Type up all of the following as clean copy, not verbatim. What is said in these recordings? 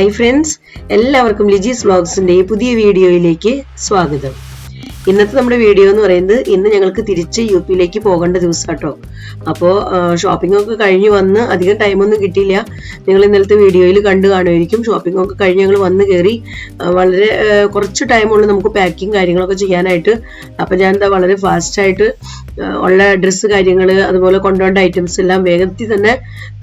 Hi friends, എല്ലാവർക്കും ലിജീസ് വ്ലോഗ്സിന്റെ പുതിയ വീഡിയോയിലേക്ക് സ്വാഗതം. ഇന്നത്തെ നമ്മുടെ വീഡിയോ എന്ന് പറയുന്നത് ഇന്ന് ഞങ്ങൾക്ക് തിരിച്ച് യു പിയിലേക്ക് പോകേണ്ട ദിവസം കേട്ടോ. അപ്പോൾ ഷോപ്പിംഗ് ഒക്കെ കഴിഞ്ഞ് വന്ന് അധികം ടൈമൊന്നും കിട്ടിയില്ല. നിങ്ങൾ ഇന്നലത്തെ വീഡിയോയിൽ കണ്ടു കാണുമായിരിക്കും. ഷോപ്പിംഗ് ഒക്കെ കഴിഞ്ഞ് ഞങ്ങൾ വന്ന് കയറി വളരെ കുറച്ച് ടൈമുള്ളൂ നമുക്ക് പാക്കിങ് കാര്യങ്ങളൊക്കെ ചെയ്യാനായിട്ട്. അപ്പം ഞാൻ എന്താ വളരെ ഫാസ്റ്റായിട്ട് ഉള്ള ഡ്രസ്സ് കാര്യങ്ങൾ അതുപോലെ കൊണ്ടുപോകേണ്ട ഐറ്റംസ് എല്ലാം വേഗത്തിൽ തന്നെ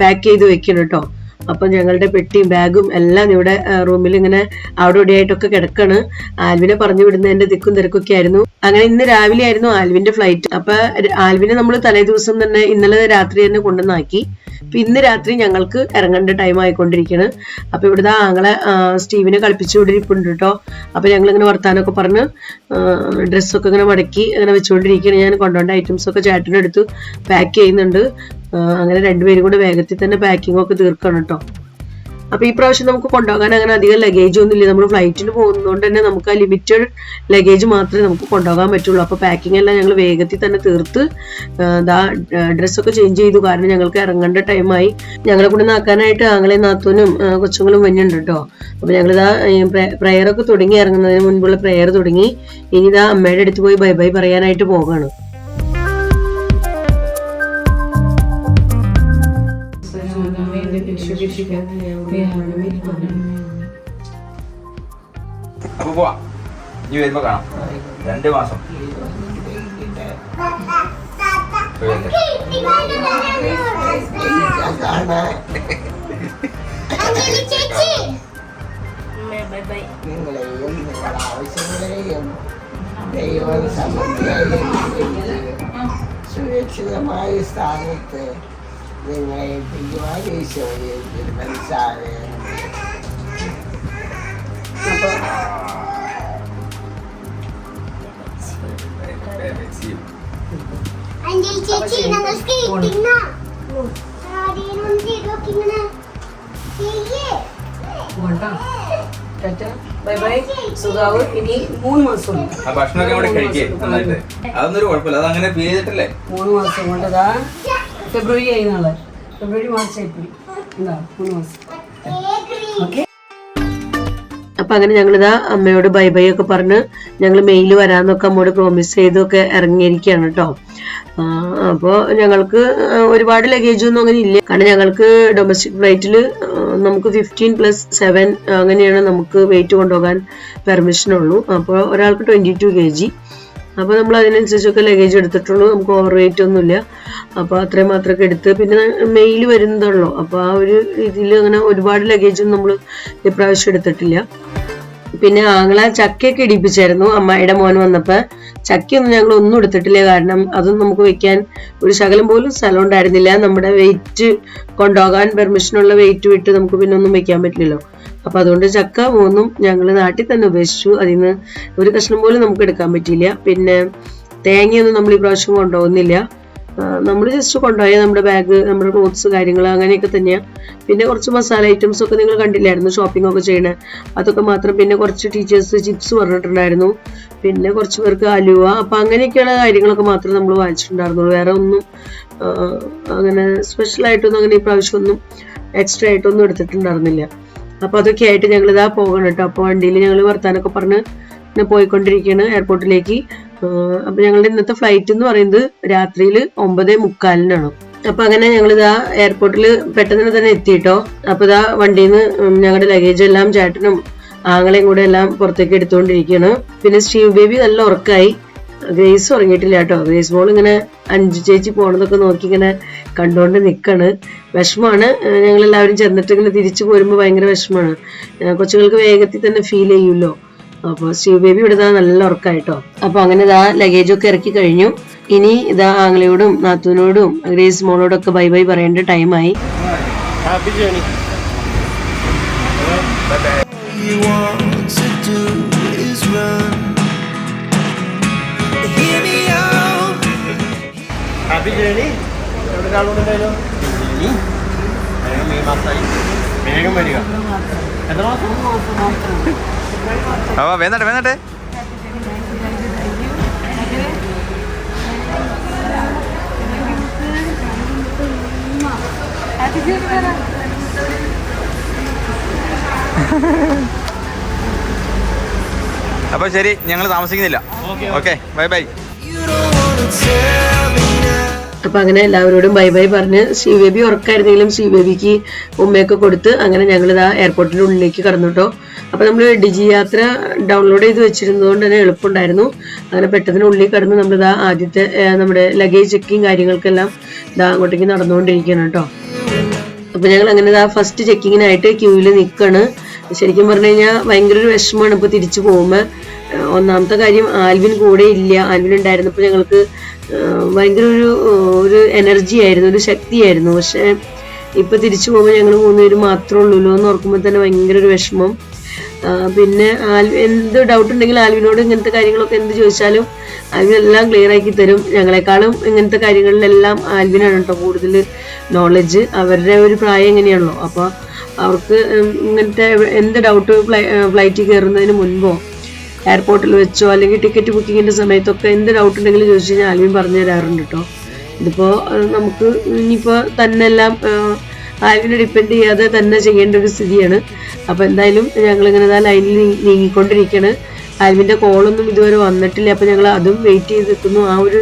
പാക്ക് ചെയ്ത് വെക്കണം കേട്ടോ. അപ്പം ഞങ്ങളുടെ പെട്ടിയും ബാഗും എല്ലാം ഇവിടെ റൂമിൽ ഇങ്ങനെ അവിടെ ഇവിടെയായിട്ടൊക്കെ കിടക്കാണ്. ആൽവിനെ പറഞ്ഞു വിടുന്നതിന്റെ തിക്കും തിരക്കൊക്കെ ആയിരുന്നു. അങ്ങനെ ഇന്ന് രാവിലെ ആയിരുന്നു ആൽവിന്റെ ഫ്ലൈറ്റ്. അപ്പൊ ആൽവിനെ നമ്മൾ തലേ ദിവസം തന്നെ ഇന്നലെ രാത്രി തന്നെ കൊണ്ടുവന്നാക്കി. അപ്പൊ ഇന്ന് രാത്രി ഞങ്ങൾക്ക് ഇറങ്ങേണ്ട ടൈം ആയിക്കൊണ്ടിരിക്കുകയാണ്. അപ്പൊ ഇവിടുത്തെ ആങ്ങളെ സ്റ്റീവിനെ കളിപ്പിച്ചുകൊണ്ടിരിപ്പുണ്ട് കേട്ടോ. അപ്പൊ ഞങ്ങൾ ഇങ്ങനെ വർത്താനൊക്കെ പറഞ്ഞ് ഡ്രസ്സൊക്കെ ഇങ്ങനെ മടക്കി അങ്ങനെ വെച്ചുകൊണ്ടിരിക്കുകയാണ്. ഞാൻ കൊണ്ടുപോകേണ്ട ഐറ്റംസ് ഒക്കെ ചേട്ടനെടുത്ത് പാക്ക് ചെയ്യുന്നുണ്ട്. അങ്ങനെ രണ്ടുപേരും കൂടെ വേഗത്തിൽ തന്നെ പാക്കിംഗ് ഒക്കെ തീർക്കണം കേട്ടോ. അപ്പൊ ഈ പ്രാവശ്യം നമുക്ക് കൊണ്ടുപോകാൻ അങ്ങനെ അധികം ലഗേജ് ഒന്നും ഇല്ല. നമ്മൾ ഫ്ലൈറ്റിന് പോകുന്നതുകൊണ്ട് തന്നെ നമുക്ക് ആ ലിമിറ്റഡ് ലഗേജ് മാത്രമേ നമുക്ക് കൊണ്ടുപോകാൻ പറ്റുള്ളൂ. അപ്പൊ പാക്കിംഗ് എല്ലാം ഞങ്ങൾ വേഗത്തിൽ തന്നെ തീർത്ത് ഡ്രസ്സൊക്കെ ചേഞ്ച് ചെയ്തു. കാരണം ഞങ്ങൾക്ക് ഇറങ്ങേണ്ട ടൈമായി. ഞങ്ങളെ കൂടെ നാക്കാനായിട്ട് ആങ്ങളെയും നാത്തൂനും കൊച്ചുങ്ങളും വന്നിട്ടുണ്ട് കേട്ടോ. അപ്പൊ ഞങ്ങളിതാ പ്രയറൊക്കെ തുടങ്ങി, ഇറങ്ങുന്നതിന് മുൻപുള്ള പ്രയർ തുടങ്ങി. ഇനി ഇതാ അമ്മയുടെ അടുത്ത് പോയി ബൈ ബൈ പറയാനായിട്ട് പോകാണ്. അപ്പൊ പോവാ, ഇനി വരുമ്പോ കാണാം. 2 മാസം നിങ്ങളെയും നിങ്ങളുടെ ആവശ്യങ്ങളെയും ദൈവം സുരക്ഷിതമായ സ്ഥാനത്ത് നിങ്ങളെ എത്തിക്കുവാൻ ഈശോയെ മനസ്സാകണം. ഭക്ഷണമൊക്കെ കൂടെ കഴിക്കേ നന്നായിട്ട്. അതൊന്നും ഒരു കുഴപ്പമില്ല, അതങ്ങനെ ഫീൽ ചെയ്തിട്ടല്ലേ. 3 മാസം കൊണ്ടതാ ഫെബ്രുവരി ആയി. നാളെ ഫെബ്രുവരി മാർച്ച് ഏപ്രിൽ 3 മാസം. ഓക്കെ. അപ്പൊ അങ്ങനെ ഞങ്ങളിതാ അമ്മയോട് ബൈ ബൈ ഒക്കെ പറഞ്ഞ് ഞങ്ങൾ മെയിൽ വരാന്നൊക്കെ അമ്മയോട് പ്രോമിസ് ചെയ്തൊക്കെ ഇറങ്ങിയിരിക്കുകയാണ് കേട്ടോ. അപ്പോൾ ഞങ്ങൾക്ക് ഒരുപാട് ലഗേജ് ഒന്നും അങ്ങനെ ഇല്ല. കാരണം ഞങ്ങൾക്ക് ഡൊമസ്റ്റിക് ഫ്ലൈറ്റിൽ നമുക്ക് 15+7 അങ്ങനെയാണ് നമുക്ക് വെയിറ്റ് കൊണ്ടുപോകാൻ പെർമിഷൻ ഉള്ളൂ. അപ്പോൾ ഒരാൾക്ക് 22 kg. അപ്പോൾ നമ്മൾ അതിനനുസരിച്ചൊക്കെ ലഗേജ് എടുത്തിട്ടുള്ളൂ. നമുക്ക് ഓവർ വെയിറ്റ് ഒന്നുമില്ല. അപ്പോൾ അത്രയും മാത്രമൊക്കെ എടുത്ത് പിന്നെ മെയിൽ വരുന്നതുള്ളൂ. അപ്പോൾ ആ ഒരു ഇതിൽ അങ്ങനെ ഒരുപാട് ലഗേജൊന്നും നമ്മൾ ഇപ്രാവശ്യം എടുത്തിട്ടില്ല. പിന്നെ ആങ്ങളെ ചക്കയൊക്കെ ഇടിപ്പിച്ചായിരുന്നു അമ്മായിയുടെ മോൻ വന്നപ്പോൾ. ചക്കയൊന്നും ഞങ്ങൾ ഒന്നും എടുത്തിട്ടില്ല. കാരണം അതൊന്നും നമുക്ക് വെക്കാൻ ഒരു ശകലം പോലും സ്ഥലം ഉണ്ടായിരുന്നില്ല. നമ്മുടെ വെയിറ്റ് കൊണ്ടുപോകാൻ പെർമിഷനുള്ള വെയിറ്റ് വിട്ട് നമുക്ക് പിന്നെ ഒന്നും വെക്കാൻ പറ്റില്ലല്ലോ. അപ്പൊ അതുകൊണ്ട് ചക്ക 3 ഞങ്ങൾ നാട്ടിൽ തന്നെ ഉപേക്ഷിച്ചു. അതിൽ നിന്ന് ഒരു കഷ്ണം പോലും നമുക്ക് എടുക്കാൻ പറ്റിയില്ല. പിന്നെ തേങ്ങയൊന്നും നമ്മൾ ഈ പ്രാവശ്യം കൊണ്ടുപോകുന്നില്ല. നമ്മൾ ജസ്റ്റ് കൊണ്ടുപോയ നമ്മുടെ ബാഗ്, നമ്മുടെ ക്ലോത്ത്സ് കാര്യങ്ങൾ അങ്ങനെയൊക്കെ തന്നെയാണ്. പിന്നെ കുറച്ച് മസാല ഐറ്റംസ് ഒക്കെ നിങ്ങൾ കണ്ടില്ലായിരുന്നു ഷോപ്പിംഗ് ഒക്കെ ചെയ്യണേ, അതൊക്കെ മാത്രം. പിന്നെ കുറച്ച് ടീച്ചേഴ്സ് ചിപ്സ് പറഞ്ഞിട്ടുണ്ടായിരുന്നു. പിന്നെ കുറച്ച് പേർക്ക് അലുവ. അപ്പൊ അങ്ങനെയൊക്കെയുള്ള കാര്യങ്ങളൊക്കെ മാത്രമേ നമ്മൾ വാങ്ങിച്ചിട്ടുണ്ടായിരുന്നുള്ളൂ. വേറെ ഒന്നും അങ്ങനെ സ്പെഷ്യലായിട്ടൊന്നും അങ്ങനെ ഈ പ്രാവശ്യം ഒന്നും എക്സ്ട്രാ ആയിട്ടൊന്നും എടുത്തിട്ടുണ്ടായിരുന്നില്ല. അപ്പൊ അതൊക്കെ ആയിട്ട് ഞങ്ങൾ ഇതാ പോകണം കേട്ടോ. അപ്പൊ വണ്ടിയിൽ ഞങ്ങൾ വർത്താനൊക്കെ പറഞ്ഞ് പോയിക്കൊണ്ടിരിക്കുകയാണ് എയർപോർട്ടിലേക്ക്. അപ്പൊ ഞങ്ങളുടെ ഇന്നത്തെ ഫ്ലൈറ്റ് എന്ന് പറയുന്നത് രാത്രിയിൽ 9:45 അപ്പൊ അങ്ങനെ ഞങ്ങളിതാ എയർപോർട്ടിൽ പെട്ടെന്ന് തന്നെ എത്തിയിട്ടോ. അപ്പൊ ഇതാ വണ്ടിയിൽ നിന്ന് ഞങ്ങളുടെ ലഗേജ് എല്ലാം ചേട്ടനും ആങ്ങളെയും കൂടെ എല്ലാം പുറത്തേക്ക് എടുത്തുകൊണ്ടിരിക്കുകയാണ്. പിന്നെ സ്റ്റീവ് ബേബി നല്ല ഉറക്കായി. ഗ്രേസ് ഉറങ്ങിയിട്ടില്ല കേട്ടോ. ഗ്രേസ് മോൾ ഇങ്ങനെ അഞ്ചു ചേച്ചി പോണതൊക്കെ നോക്കി ഇങ്ങനെ കണ്ടുകൊണ്ട് നിൽക്കാണ്. വിഷമമാണ്. ഞങ്ങളെല്ലാവരും ചെന്നിട്ട് ഇങ്ങനെ തിരിച്ചു പോരുമ്പോൾ ഭയങ്കര വിഷമമാണ്. കൊച്ചുങ്ങൾക്ക് വേഗത്തിൽ തന്നെ ഫീൽ ചെയ്യുമല്ലോ. അപ്പൊ സ്റ്റീവ് ബേബി ഇവിടെ നല്ല ഉറക്കായിട്ടോ. അപ്പൊ അങ്ങനെ ഇതാ ലഗേജ് ഒക്കെ ഇറക്കി കഴിഞ്ഞു. ഇനി ഇതാ ആങ്ങളയോടും നാത്തൂനോടും ഗ്രേസ് മോളോടും ഒക്കെ ബൈ ബൈ പറയേണ്ട ടൈമായി. വേഗം വരിക. എത്ര മാസം? വേന്നട്ടെ. അപ്പോൾ ശരി, ഞങ്ങൾ താമസിക്കുന്നില്ല. Okay, bye bye. അപ്പൊ അങ്ങനെ എല്ലാവരോടും ബൈ ബൈ പറഞ്ഞ് ശ്രീബേബി ഉറക്കായിരുന്നെങ്കിലും ശ്രീബേബിക്ക് ഉമ്മയൊക്കെ കൊടുത്ത് അങ്ങനെ ഞങ്ങൾ ഇതാ എയർപോർട്ടിന്റെ ഉള്ളിലേക്ക് കടന്നു കേട്ടോ. അപ്പൊ നമ്മൾ ഡിജി യാത്ര ഡൗൺലോഡ് ചെയ്ത് വെച്ചിരുന്നതുകൊണ്ട് തന്നെ എളുപ്പമുണ്ടായിരുന്നു. അങ്ങനെ പെട്ടെന്ന് ഉള്ളിൽ കടന്ന് നമ്മളിതാ ആദ്യത്തെ നമ്മുടെ ലഗേജ് ചെക്കിങ് കാര്യങ്ങൾക്കെല്ലാം ഇതാ അങ്ങോട്ടേക്ക് നടന്നുകൊണ്ടിരിക്കുകയാണ് കേട്ടോ. അപ്പൊ ഞങ്ങൾ അങ്ങനെ ഇതാ ഫസ്റ്റ് ചെക്കിങ്ങിനായിട്ട് ക്യൂവിൽ നിൽക്കാണ്. ശരിക്കും പറഞ്ഞു കഴിഞ്ഞാൽ ഭയങ്കര ഒരു വിഷമമാണ് ഇപ്പൊ തിരിച്ചു പോകുമ്പോൾ. ഒന്നാമത്തെ കാര്യം ആൽവിൻ കൂടെ ഇല്ല. ആൽവിൻ ഉണ്ടായിരുന്നപ്പോൾ ഞങ്ങൾക്ക് ഭയങ്കര ഒരു എനർജി ആയിരുന്നു, ഒരു ശക്തിയായിരുന്നു. പക്ഷെ ഇപ്പൊ തിരിച്ചു പോകുമ്പോൾ ഞങ്ങൾ 3 പേര് മാത്രമേ ഉള്ളൂ എന്ന് ഓർക്കുമ്പോൾ തന്നെ ഭയങ്കര ഒരു വിഷമം. പിന്നെ എന്ത് ഡൗട്ട് ഉണ്ടെങ്കിൽ ആൽവിനോട് ഇങ്ങനത്തെ കാര്യങ്ങളൊക്കെ എന്ത് ചോദിച്ചാലും ആൽവിൻ എല്ലാം ക്ലിയർ ആക്കി തരും. ഞങ്ങളെക്കാളും ഇങ്ങനത്തെ കാര്യങ്ങളിലെല്ലാം ആൽവിനാണ് കേട്ടോ കൂടുതൽ നോളജ്. അവരുടെ ഒരു പ്രായം എങ്ങനെയാണല്ലോ, അപ്പൊ അവർക്ക് ഇങ്ങനത്തെ എന്ത് ഡൗട്ട് ഫ്ലൈറ്റിൽ കയറുന്നതിന് മുൻപോ എയർപോർട്ടിൽ വെച്ചോ അല്ലെങ്കിൽ ടിക്കറ്റ് ബുക്കിങ്ങിന്റെ സമയത്തൊക്കെ എന്ത് ഡൗട്ട് ഉണ്ടെങ്കിലും ചോദിച്ചു കഴിഞ്ഞാൽ ആൽവിൻ പറഞ്ഞു തരാറുണ്ട് കേട്ടോ. ഇതിപ്പോ നമുക്ക് ഇനിയിപ്പോ തന്നെ എല്ലാം ആൽവിനെ ഡിപ്പെൻഡ് ചെയ്യാതെ തന്നെ ചെയ്യേണ്ട ഒരു സ്ഥിതിയാണ്. അപ്പൊ എന്തായാലും ഞങ്ങളിങ്ങനെ ലൈനിൽ നീങ്ങിക്കൊണ്ടിരിക്കുകയാണ്. ആൽവിന്റെ കോളൊന്നും ഇതുവരെ വന്നിട്ടില്ല. അപ്പൊ ഞങ്ങൾ അതും വെയിറ്റ് ചെയ്ത് നിൽക്കുന്നു. ആ ഒരു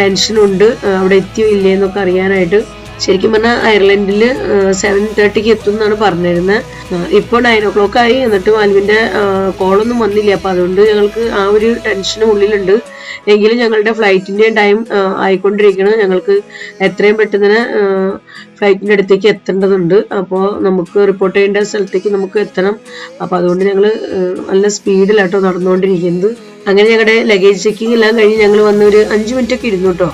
ടെൻഷനുണ്ട് അവിടെ എത്തിയോ ഇല്ലേ എന്നൊക്കെ അറിയാനായിട്ട്. ശരിക്കും പറഞ്ഞാൽ അയർലൻഡിൽ 7:30 എത്തും എന്നാണ് പറഞ്ഞിരുന്നത്. ഇപ്പോൾ 9 o'clock ആയി, എന്നിട്ടും ആൽവിന്റെ കോളൊന്നും വന്നില്ല. അപ്പൊ അതുകൊണ്ട് ഞങ്ങൾക്ക് ആ ഒരു ടെൻഷനും ഉള്ളിലുണ്ട്. എങ്കിലും ഞങ്ങളുടെ ഫ്ലൈറ്റിന്റെ ടൈം ആയിക്കൊണ്ടിരിക്കണം. ഞങ്ങൾക്ക് എത്രയും പെട്ടെന്ന് ഫ്ലൈറ്റിന്റെ അടുത്തേക്ക് എത്തേണ്ടതുണ്ട്. അപ്പോൾ നമുക്ക് റിപ്പോർട്ട് ചെയ്യേണ്ട സ്ഥലത്തേക്ക് നമുക്ക് എത്തണം. അപ്പൊ അതുകൊണ്ട് ഞങ്ങൾ നല്ല സ്പീഡിലാട്ടോ നടന്നുകൊണ്ടിരിക്കുന്നത്. അങ്ങനെ ഞങ്ങളുടെ ലഗേജ് ചെക്കിങ് എല്ലാം കഴിഞ്ഞ് ഞങ്ങൾ വന്ന് ഒരു 5 minute ഒക്കെ ഇരുന്നു കേട്ടോ.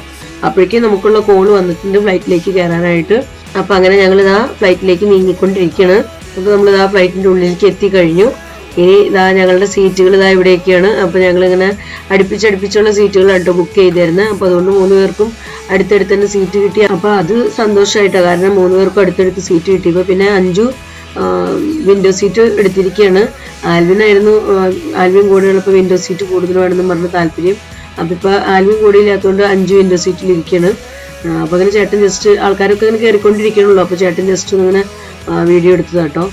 അപ്പോഴേക്കും നമുക്കുള്ള കോള് വന്നിട്ടുണ്ട് ഫ്ലൈറ്റിലേക്ക് കയറാനായിട്ട്. അപ്പൊ അങ്ങനെ ഞങ്ങൾ ഇതാ ഫ്ലൈറ്റിലേക്ക് നീങ്ങിക്കൊണ്ടിരിക്കുകയാണ്. അപ്പൊ നമ്മളിതാ ഫ്ലൈറ്റിന്റെ ഉള്ളിലേക്ക് എത്തിക്കഴിഞ്ഞു. ഇനി ഇതാ ഞങ്ങളുടെ സീറ്റുകൾ ഇതാ ഇവിടെയൊക്കെയാണ്. അപ്പൊ ഞങ്ങളിങ്ങനെ അടുപ്പിച്ചുള്ള സീറ്റുകളാട്ടോ ബുക്ക് ചെയ്തിരുന്നത്. അപ്പൊ അതുകൊണ്ട് 3 പേർക്കും അടുത്തടുത്ത് തന്നെ സീറ്റ് കിട്ടി. അപ്പൊ അത് സന്തോഷമായിട്ടാണ്, കാരണം 3 പേർക്കും അടുത്തടുത്ത് സീറ്റ് കിട്ടിയപ്പോ പിന്നെ 5 വിൻഡോ സീറ്റ് എടുത്തിരിക്കുകയാണ്. ആൽവിൻ കൂടെയുള്ളപ്പോൾ വിൻഡോ സീറ്റ് കൂടുതൽ വേണമെന്ന് പറഞ്ഞ താല്പര്യം. അപ്പൊ ഇപ്പൊ ആൽവിൻ കൂടെ ഇല്ലാത്തതുകൊണ്ട് 5 വിൻഡോ സീറ്റിൽ ഇരിക്കുകയാണ്. അപ്പൊ അങ്ങനെ ചേട്ടൻ ജസ്റ്റ് ആൾക്കാരൊക്കെ ഇങ്ങനെ കയറിക്കൊണ്ടിരിക്കണുള്ളൂ. അപ്പൊ ചേട്ടൻ ജസ്റ്റ് ഇങ്ങനെ വീഡിയോ എടുത്തതാട്ടോ.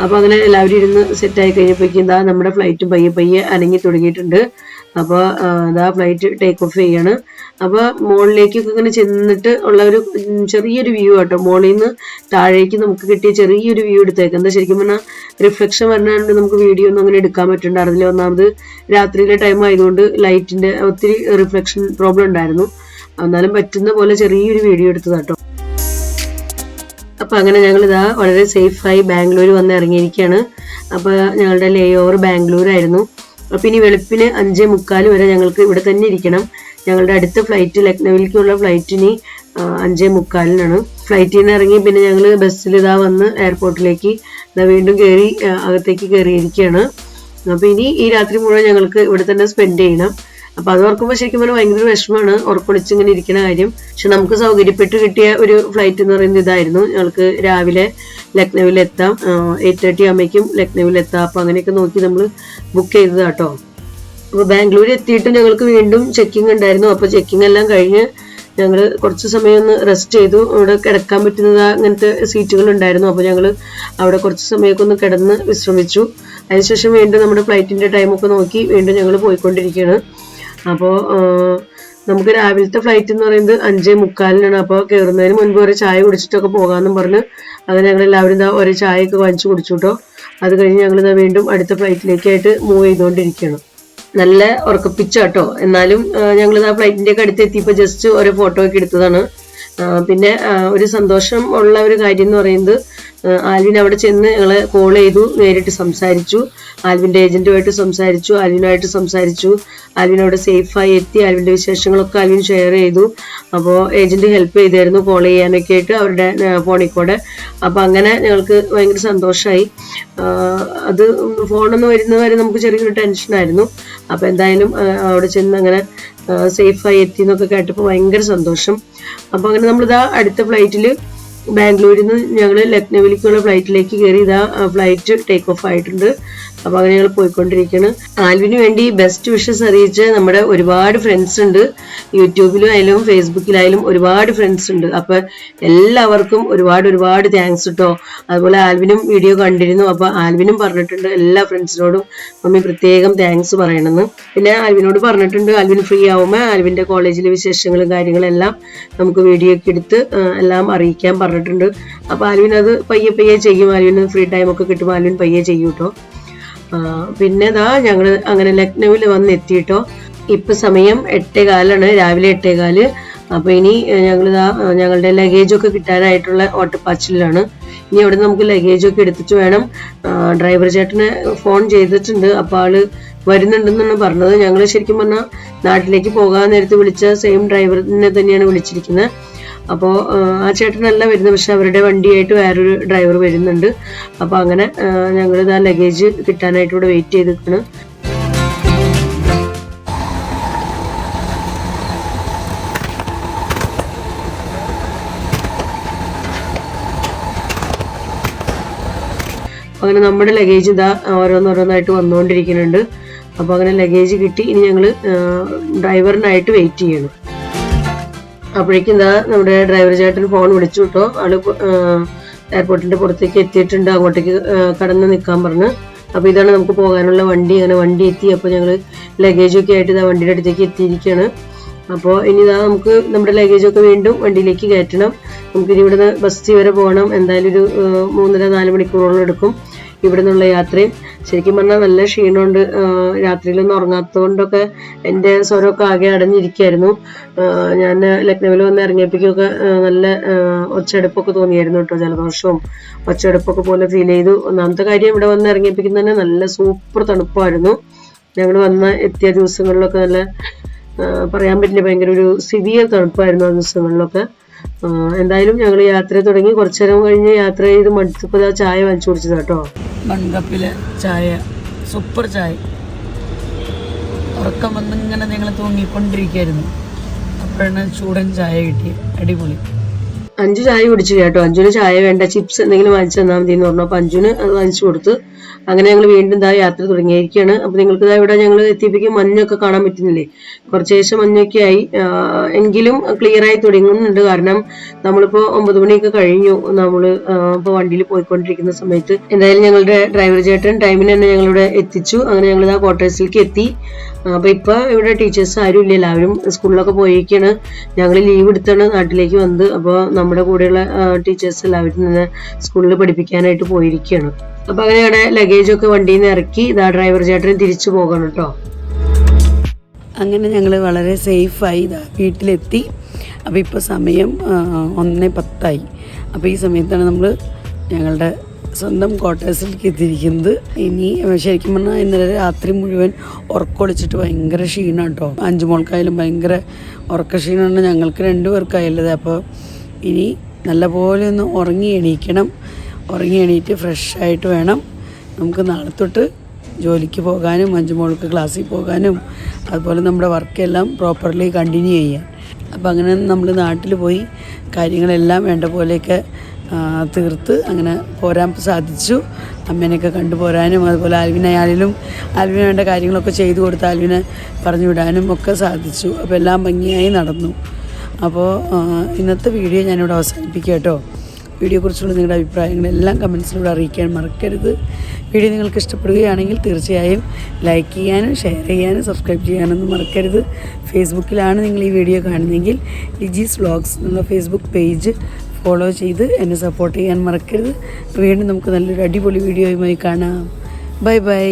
അപ്പൊ അങ്ങനെ എല്ലാവരും ഇരുന്ന് സെറ്റായി കഴിഞ്ഞപ്പോഴേക്കും എന്താ നമ്മുടെ ഫ്ലൈറ്റ് പയ്യെ അനങ്ങി തുടങ്ങിയിട്ടുണ്ട്. അപ്പൊ എന്താ ഫ്ലൈറ്റ് ടേക്ക് ഓഫ് ചെയ്യാണ്. അപ്പൊ മുകളിലേക്കൊക്കെ ഇങ്ങനെ ചെന്നിട്ട് ഉള്ള ഒരു ചെറിയൊരു വ്യൂ ആട്ടോ. മുകളിൽ നിന്ന് താഴേക്ക് നമുക്ക് കിട്ടിയ ചെറിയൊരു വ്യൂ എടുത്തേക്ക്. എന്താ ശരിക്കും പറഞ്ഞാൽ റിഫ്ലക്ഷൻ വരണാണ്ട് നമുക്ക് വീഡിയോ ഒന്നും അങ്ങനെ എടുക്കാൻ പറ്റുന്നുണ്ടായിരുന്നില്ല. ഒന്നാമത് രാത്രിയിലെ ടൈം ആയതുകൊണ്ട് ലൈറ്റിന്റെ ഒത്തിരി റിഫ്ലക്ഷൻ പ്രോബ്ലം ഉണ്ടായിരുന്നു. എന്നാലും പറ്റുന്ന പോലെ ചെറിയൊരു വീഡിയോ എടുത്തതാട്ടോ. അപ്പൊ അങ്ങനെ ഞങ്ങൾ ഇതാ വളരെ സേഫായി ബാംഗ്ലൂർ വന്ന് ഇറങ്ങിയിരിക്കുകയാണ്. അപ്പൊ ഞങ്ങളുടെ ലേ ഓവർ ബാംഗ്ലൂർ ആയിരുന്നു. അപ്പൊ ഇനി വെളുപ്പിന് 5:45 വരെ ഞങ്ങൾക്ക് ഇവിടെ തന്നെ ഇരിക്കണം. ഞങ്ങളുടെ അടുത്ത ഫ്ലൈറ്റ് ലക്നൌവിലേക്കുള്ള ഫ്ലൈറ്റിന് 5:45 ഫ്ലൈറ്റിൽ നിന്ന് ഇറങ്ങി പിന്നെ ഞങ്ങൾ ബസ്സിൽ ഇതാ വന്ന് എയർപോർട്ടിലേക്ക് ഇതാ വീണ്ടും കയറി അകത്തേക്ക് കയറിയിരിക്കുകയാണ്. അപ്പൊ ഇനി ഈ രാത്രി മുഴുവൻ ഞങ്ങൾക്ക് ഇവിടെ തന്നെ സ്പെൻഡ് ചെയ്യണം. അപ്പൊ അത് ഓർക്കുമ്പോൾ ശരിക്കും പറഞ്ഞാൽ ഭയങ്കര വിഷമമാണ് ഉറപ്പൊളിച്ച് ഇങ്ങനെ ഇരിക്കുന്ന കാര്യം. പക്ഷെ നമുക്ക് സൗകര്യപ്പെട്ട് കിട്ടിയ ഒരു ഫ്ലൈറ്റ് എന്ന് പറയുന്നത് ഇതായിരുന്നു. ഞങ്ങൾക്ക് രാവിലെ ലക്നൌവിൽ എത്താം, 8:30 ആകുമ്പോഴേക്കും ലക്നൌവിൽ എത്താം. അപ്പൊ അങ്ങനെയൊക്കെ നോക്കി നമ്മൾ ബുക്ക് ചെയ്തത് കേട്ടോ. അപ്പൊ ബാംഗ്ലൂർ എത്തിയിട്ട് ഞങ്ങൾക്ക് വീണ്ടും ചെക്കിങ് ഉണ്ടായിരുന്നു. അപ്പൊ ചെക്കിങ് എല്ലാം കഴിഞ്ഞ് ഞങ്ങൾ കുറച്ച് സമയം ഒന്ന് റെസ്റ്റ് ചെയ്തു. അവിടെ കിടക്കാൻ പറ്റുന്നത് അങ്ങനത്തെ സീറ്റുകൾ ഉണ്ടായിരുന്നു. അപ്പൊ ഞങ്ങൾ അവിടെ കുറച്ച് സമയമൊക്കെ ഒന്ന് കിടന്ന് വിശ്രമിച്ചു. അതിനുശേഷം വീണ്ടും നമ്മുടെ ഫ്ലൈറ്റിന്റെ ടൈമൊക്കെ നോക്കി വീണ്ടും ഞങ്ങൾ പോയിക്കൊണ്ടിരിക്കുകയാണ്. അപ്പോൾ നമുക്ക് രാവിലത്തെ ഫ്ലൈറ്റ് എന്ന് പറയുന്നത് 5:45. അപ്പോൾ കയറുന്നതിന് മുൻപ് ഒരു ചായ കുടിച്ചിട്ടൊക്കെ പോകാമെന്നും പറഞ്ഞ് അങ്ങനെ ഞങ്ങൾ എല്ലാവരും ഇതാ ഒരു ചായയൊക്കെ വാങ്ങിച്ചു കുടിച്ചു കേട്ടോ. അത് കഴിഞ്ഞ് ഞങ്ങളിതാ വീണ്ടും അടുത്ത ഫ്ലൈറ്റിലേക്കായിട്ട് മൂവ് ചെയ്തുകൊണ്ടിരിക്കുകയാണ്. നല്ല ഉറക്കപ്പിച്ചാട്ടോ. എന്നാലും ഞങ്ങളിതാ ഫ്ലൈറ്റിന്റെ ഒക്കെ അടുത്ത് എത്തിയപ്പോൾ ജസ്റ്റ് ഒരു ഫോട്ടോ ഒക്കെ എടുത്തതാണ്. പിന്നെ ഒരു സന്തോഷം ഉള്ള ഒരു കാര്യം എന്ന് പറയുന്നത് ആൽവിൻ അവിടെ ചെന്ന് ഞങ്ങളെ കോൾ ചെയ്തു, നേരിട്ട് സംസാരിച്ചു, ആൽവിന്റെ ഏജന്റുമായിട്ട് സംസാരിച്ചു, ആൽവിനുമായിട്ട് സംസാരിച്ചു. ആൽവിൻ അവിടെ സേഫായി എത്തി. ആൽവിന്റെ വിശേഷങ്ങളൊക്കെ ആൽവിൻ ഷെയർ ചെയ്തു. അപ്പോൾ ഏജന്റ് ഹെൽപ്പ് ചെയ്തായിരുന്നു കോൾ ചെയ്യാനൊക്കെ ആയിട്ട് അവരുടെ ഫോണിൽ കൂടെ. അപ്പൊ അങ്ങനെ ഞങ്ങൾക്ക് ഭയങ്കര സന്തോഷമായി. അത് ഫോണൊന്ന് വരുന്നവരെ നമുക്ക് ചെറിയൊരു ടെൻഷനായിരുന്നു. അപ്പൊ എന്തായാലും അവിടെ ചെന്ന് അങ്ങനെ സേഫായി എത്തി എന്നൊക്കെ കേട്ടപ്പോൾ ഭയങ്കര സന്തോഷം. അപ്പൊ അങ്ങനെ നമ്മളിതാ അടുത്ത ഫ്ലൈറ്റിൽ ബാംഗ്ലൂരിൽ നിന്ന് ഞങ്ങൾ ലക്നൌവിലേക്കുള്ള ഫ്ലൈറ്റിലേക്ക് കയറി. ഇതാ ഫ്ലൈറ്റ് ടേക്ക് ഓഫ് ആയിട്ടുണ്ട്. അപ്പോൾ അങ്ങനെ ഞങ്ങൾ പോയിക്കൊണ്ടിരിക്കുകയാണ്. ആൽവിന് വേണ്ടി ബെസ്റ്റ് വിഷസ് അറിയിച്ച് നമ്മുടെ ഒരുപാട് ഫ്രണ്ട്സ് ഉണ്ട്. യൂട്യൂബിലും ആയാലും ഫേസ്ബുക്കിലായാലും ഒരുപാട് ഫ്രണ്ട്സ് ഉണ്ട്. അപ്പോൾ എല്ലാവർക്കും ഒരുപാട് താങ്ക്സ് കേട്ടോ. അതുപോലെ ആൽവിനും വീഡിയോ കണ്ടിരുന്നു. അപ്പോൾ ആൽവിനും പറഞ്ഞിട്ടുണ്ട് എല്ലാ ഫ്രണ്ട്സിനോടും മമ്മി പ്രത്യേകം താങ്ക്സ് പറയണമെന്ന്. പിന്നെ ആൽവിനോട് പറഞ്ഞിട്ടുണ്ട് ആൽവിൻ ഫ്രീ ആവുമ്പോൾ ആൽവിൻ്റെ കോളേജിലെ വിശേഷങ്ങളും കാര്യങ്ങളെല്ലാം നമുക്ക് വീഡിയോ ഒക്കെ എടുത്ത് എല്ലാം അറിയിക്കാൻ പറഞ്ഞിട്ടുണ്ട്. അപ്പോൾ ആൽവിൻ അത് പയ്യെ ചെയ്യും. ആൽവിന് ഫ്രീ ടൈമൊക്കെ കിട്ടുമ്പോൾ ആൽവിൻ പയ്യെ ചെയ്യും കേട്ടോ. പിന്നെ ഞങ്ങൾ അങ്ങനെ ലക്നൗവിൽ വന്ന് എത്തിയിട്ടോ. ഇപ്പം സമയം 8:15 രാവിലെ 8:15. അപ്പോൾ ഇനി ഞങ്ങളുടെ ലഗേജൊക്കെ കിട്ടാനായിട്ടുള്ള ഓട്ടപ്പാച്ചിലാണ്. ഇനി അവിടെ നമുക്ക് ലഗേജൊക്കെ എടുത്തിട്ട് വേണം. ഡ്രൈവർ ചേട്ടന് ഫോൺ ചെയ്തിട്ടുണ്ട്. അപ്പോൾ ആള് വരുന്നുണ്ടെന്നാണ് പറഞ്ഞത്. ഞങ്ങൾ ശരിക്കും പറഞ്ഞാൽ നാട്ടിലേക്ക് പോകാൻ നേരത്ത് വിളിച്ച സെയിം ഡ്രൈവറിനെ തന്നെയാണ് വിളിച്ചിരിക്കുന്നത്. അപ്പോൾ ആ ചേട്ടനല്ല വരുന്നത്, പക്ഷെ അവരുടെ വണ്ടിയായിട്ട് വേറൊരു ഡ്രൈവർ വരുന്നുണ്ട്. അപ്പോൾ അങ്ങനെ ഞങ്ങൾ ലഗേജ് കിട്ടാനായിട്ട് ഇവിടെ വെയിറ്റ് ചെയ്തിരിക്കണം. അങ്ങനെ നമ്മുടെ ലഗേജ് ഓരോന്നോരോന്നായിട്ട് വന്നുകൊണ്ടിരിക്കുന്നുണ്ട്. അപ്പോൾ അങ്ങനെ ലഗേജ് കിട്ടി. ഇനി ഞങ്ങൾ ഡ്രൈവറിനായിട്ട് വെയിറ്റ് ചെയ്യണം. അപ്പോഴേക്കും നമ്മുടെ ഡ്രൈവർ ചേട്ടന് ഫോൺ വിളിച്ചു കേട്ടോ. ആള് എയർപോർട്ടിന്റെ പുറത്തേക്ക് എത്തിയിട്ടുണ്ട്. അങ്ങോട്ടേക്ക് കടന്ന് നിൽക്കാൻ പറഞ്ഞു. അപ്പോൾ ഇതാണ് നമുക്ക് പോകാനുള്ള വണ്ടി. അങ്ങനെ വണ്ടി എത്തി. അപ്പോൾ ഞങ്ങൾ ലഗേജൊക്കെ ആയിട്ട് വണ്ടിയുടെ അടുത്തേക്ക് എത്തിയിരിക്കുകയാണ്. അപ്പോൾ ഇനി നമുക്ക് നമ്മുടെ ലഗേജൊക്കെ വീണ്ടും വണ്ടിയിലേക്ക് കയറ്റണം. നമുക്കിനി ഇവിടുന്ന് ബസ് വരെ പോകണം. എന്തായാലും ഒരു 3-4 മണിക്കൂറോളം എടുക്കും ഇവിടെ നിന്നുള്ള യാത്രയും. ശരിക്കും പറഞ്ഞാൽ നല്ല ക്ഷീണമുണ്ട്. രാത്രിയിലൊന്നും ഉറങ്ങാത്തതുകൊണ്ടൊക്കെ എൻ്റെ സ്വരമൊക്കെ ആകെ അടഞ്ഞിരിക്കുകയായിരുന്നു. ഞാൻ ലക്നൗവിൽ വന്ന് ഇറങ്ങിയപ്പോഴൊക്കെ നല്ല ഒച്ചയെടുപ്പൊക്കെ തോന്നിയായിരുന്നു കേട്ടോ. ജലദോഷവും ഒച്ചയെടുപ്പൊക്കെ പോലെ ഫീൽ ചെയ്തു. ഒന്നാമത്തെ കാര്യം ഇവിടെ വന്ന് ഇറങ്ങിയപ്പോഴേക്കും തന്നെ നല്ല സൂപ്പർ തണുപ്പായിരുന്നു. ഞങ്ങൾ എത്തിയ ദിവസങ്ങളിലൊക്കെ നല്ല പറയാൻ പറ്റില്ല, ഭയങ്കര ഒരു സിവിയർ തണുപ്പായിരുന്നു ആ ദിവസങ്ങളിലൊക്കെ. എന്തായാലും ഞങ്ങൾ യാത്ര തുടങ്ങി. കുറച്ചു നേരം കഴിഞ്ഞ് യാത്ര ചെയ്ത് മടുത്തപ്പോൾ ചായ വാങ്ങിച്ചു കുടിച്ചത് കേട്ടോ. മൺകപ്പിലെ ചായ, സൂപ്പർ ചായ. ഉറക്കം വന്നിങ്ങനെ ഞങ്ങൾ തൂങ്ങിക്കൊണ്ടിരിക്കുകയായിരുന്നു. അപ്പോഴാണ് ചൂടൻ ചായ കിട്ടി. അടിപൊളി. അഞ്ചു ചായ കുടിച്ചു കേട്ടോ. അഞ്ചുന് ചായ വേണ്ട, ചിപ്സ് എന്തെങ്കിലും വാങ്ങിച്ചു തന്നാൽ മതി എന്ന് പറഞ്ഞു. അപ്പോൾ അഞ്ചുന് അത് വാങ്ങിച്ചു കൊടുത്ത് അങ്ങനെ ഞങ്ങൾ വീണ്ടും യാത്ര തുടങ്ങിയിരിക്കുകയാണ്. അപ്പോൾ നിങ്ങൾക്ക് ഇവിടെ ഞങ്ങൾ എത്തിയപ്പോഴേക്കും മഞ്ഞൊക്കെ കാണാൻ പറ്റുന്നില്ലേ? കുറച്ച് ശേഷം മഞ്ഞൊക്കെ ആയി, എങ്കിലും ക്ലിയർ ആയി തുടങ്ങുന്നുണ്ട്. കാരണം നമ്മളിപ്പോൾ 9 മണിയൊക്കെ കഴിഞ്ഞു നമ്മൾ ഇപ്പോൾ വണ്ടിയിൽ പോയിക്കൊണ്ടിരിക്കുന്ന സമയത്ത്. എന്തായാലും ഞങ്ങളുടെ ഡ്രൈവർ ചേട്ടൻ ടൈമിന് തന്നെ ഞങ്ങളിവിടെ എത്തിച്ചു. അങ്ങനെ ഞങ്ങൾ ക്വാർട്ടേഴ്സിലേക്ക് എത്തി. അപ്പോൾ ഇപ്പോൾ ഇവിടെ ടീച്ചേഴ്സ് ആരും ഇല്ല, എല്ലാവരും സ്കൂളിലൊക്കെ പോയിരിക്കുകയാണ്. ഞങ്ങൾ ലീവ് എടുത്താണ് നാട്ടിലേക്ക് വന്നത്. അപ്പോൾ നമ്മുടെ കൂടെയുള്ള ടീച്ചേഴ്സ് എല്ലാവരും തന്നെ സ്കൂളിൽ പഠിപ്പിക്കാനായിട്ട് പോയിരിക്കുകയാണ്. അപ്പോൾ അങ്ങനെ അവിടെ ലഗേജൊക്കെ വണ്ടിയിൽ നിന്ന് ഇറക്കി ഡ്രൈവർ ചേട്ടന് തിരിച്ചു പോകണം കേട്ടോ. അങ്ങനെ ഞങ്ങൾ വളരെ സേഫായി വീട്ടിലെത്തി. അപ്പോൾ ഇപ്പോൾ സമയം 1:10. അപ്പോൾ ഈ സമയത്താണ് നമ്മൾ ഞങ്ങളുടെ സ്വന്തം ക്വാർട്ടേഴ്സിലേക്ക് എത്തിയിരിക്കുന്നത്. ഇനി ശരിക്കും പറഞ്ഞാൽ ഇന്നലെ രാത്രി മുഴുവൻ ഉറക്കൊളിച്ചിട്ട് ഭയങ്കര ക്ഷീണം കേട്ടോ. 5 മോൾക്കായാലും ഭയങ്കര ഉറക്ക ക്ഷീണമാണ്. ഞങ്ങൾക്ക് 2 പേർക്കായുള്ളത്. അപ്പോൾ ഇനി നല്ലപോലെ ഒന്ന് ഉറങ്ങി എണീറ്റ് ഫ്രഷായിട്ട് വേണം നമുക്ക് നാളെ തൊട്ട് ജോലിക്ക് പോകാനും 5 മോൾക്ക് ക്ലാസ്സിൽ പോകാനും അതുപോലെ നമ്മുടെ വർക്കെല്ലാം പ്രോപ്പർലി കണ്ടിന്യൂ ചെയ്യാൻ. അപ്പോൾ അങ്ങനെ നമ്മൾ നാട്ടിൽ പോയി കാര്യങ്ങളെല്ലാം വേണ്ട പോലെയൊക്കെ തീർത്ത് അങ്ങനെ പോരാൻ സാധിച്ചു. അമ്മേനെയൊക്കെ കണ്ടുപോരാനും അതുപോലെ ആൽവിന് വേണ്ട കാര്യങ്ങളൊക്കെ ചെയ്തു കൊടുത്ത് ആൽവിനെ പറഞ്ഞു വിടാനും ഒക്കെ സാധിച്ചു. അപ്പോൾ എല്ലാം ഭംഗിയായി നടന്നു. അപ്പോൾ ഇന്നത്തെ വീഡിയോ ഞാനിവിടെ അവസാനിപ്പിക്കാം കേട്ടോ. വീഡിയോയെക്കുറിച്ചുള്ള നിങ്ങളുടെ അഭിപ്രായങ്ങളെല്ലാം കമൻസിലൂടെ അറിയിക്കാൻ മറക്കരുത്. വീഡിയോ നിങ്ങൾക്ക് ഇഷ്ടപ്പെടുകയാണെങ്കിൽ തീർച്ചയായും ലൈക്ക് ചെയ്യാനും ഷെയർ ചെയ്യാനും സബ്സ്ക്രൈബ് ചെയ്യാനൊന്നും മറക്കരുത്. ഫേസ്ബുക്കിലാണ് നിങ്ങൾ ഈ വീഡിയോ കാണുന്നതെങ്കിൽ ലിജീസ് വ്ളോഗ്സ് എന്നുള്ള ഫേസ്ബുക്ക് പേജ് ഫോളോ ചെയ്ത് എന്നെ സപ്പോർട്ട് ചെയ്യാൻ മറക്കരുത്. വീണ്ടും നമുക്ക് നല്ലൊരു അടിപൊളി വീഡിയോയുമായി കാണാം. Bye bye.